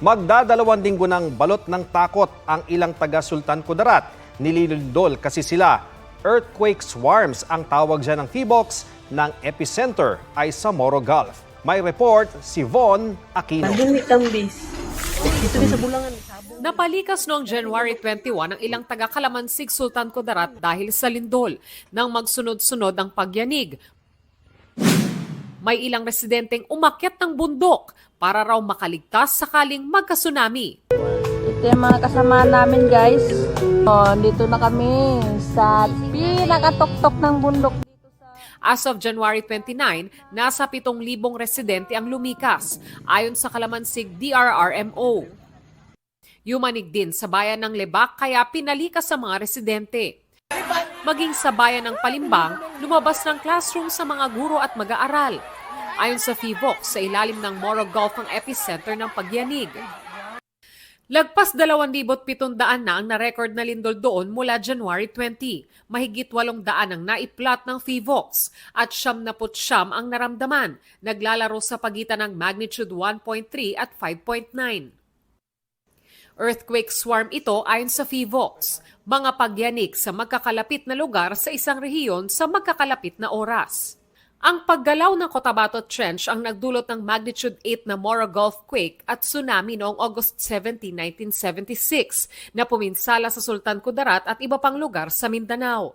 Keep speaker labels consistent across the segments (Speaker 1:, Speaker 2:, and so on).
Speaker 1: Magdadalawang linggo ng balot ng takot ang ilang taga Sultan Kudarat. Nililindol kasi sila. Earthquake swarms ang tawag dyan ng PHIVOLCS ng epicenter ay sa Moro Gulf. May report si Von Aquino.
Speaker 2: Napalikas noong January 21 ang ilang taga Kalamansig, Sultan Kudarat dahil sa lindol nang magsunod-sunod ang pagyanig. May ilang residenteng umakyat ng bundok para raw makaligtas sakaling magka-tsunami.
Speaker 3: Ito yung mga kasama namin, guys. Dito na kami sa pinakatuktok ng bundok.
Speaker 2: As of January 29, nasa 7,000 residente ang lumikas ayon sa Kalamansig DRRMO. Yumanig din sa bayan ng Lebak kaya pinalikas sa mga residente. Maging sa bayan ng Palimbang, lumabas ng classroom sa mga guro at mag-aaral. Ayon sa PHIVOLCS, sa ilalim ng Moro Gulf ang epicenter ng pagyanig. Lagpas 2,700 na ang na-record na lindol doon mula January 20. Mahigit 800 ang naiplat ng PHIVOLCS at 79 ang naramdaman, naglalaro sa pagitan ng magnitude 1.3 at 5.9. Earthquake swarm ito ayon sa PHIVOLCS, mga pagyanig sa magkakalapit na lugar sa isang rehiyon sa magkakalapit na oras. Ang paggalaw ng Cotabato Trench ang nagdulot ng magnitude 8 na Moro Gulf quake at tsunami noong August 17, 1976 na puminsala sa Sultan Kudarat at iba pang lugar sa Mindanao.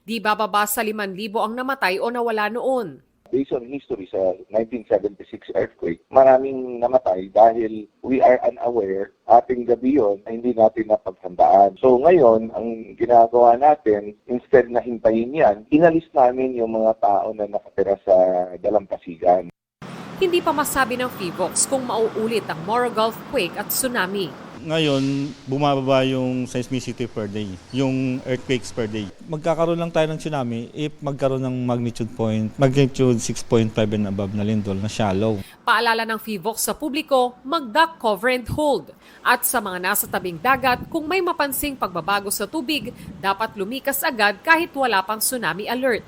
Speaker 2: Di bababa sa 5,000 ang namatay o nawala noon.
Speaker 4: Based on history sa 1976 earthquake, maraming namatay dahil we are unaware, ating gabi yun ay hindi natin napaghandaan. So ngayon, ang ginagawa natin, instead na hintayin yan, inalis namin yung mga tao na nakatira sa dalampasigan.
Speaker 2: Hindi pa masabi ng PHIVOLCS kung mauulit ang Moro Gulf quake at tsunami.
Speaker 5: Ngayon, bumababa yung seismicity per day, yung earthquakes per day. Magkakaroon lang tayo ng tsunami if magkaroon ng magnitude 6.5 and above na lindol na shallow.
Speaker 2: Paalala ng PHIVOLCS sa publiko, mag-duck, cover and hold. At sa mga nasa tabing dagat, kung may mapansing pagbabago sa tubig, dapat lumikas agad kahit wala pang tsunami alert.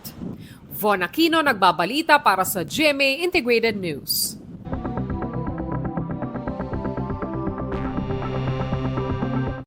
Speaker 2: Von Aquino nagbabalita para sa GMA Integrated News.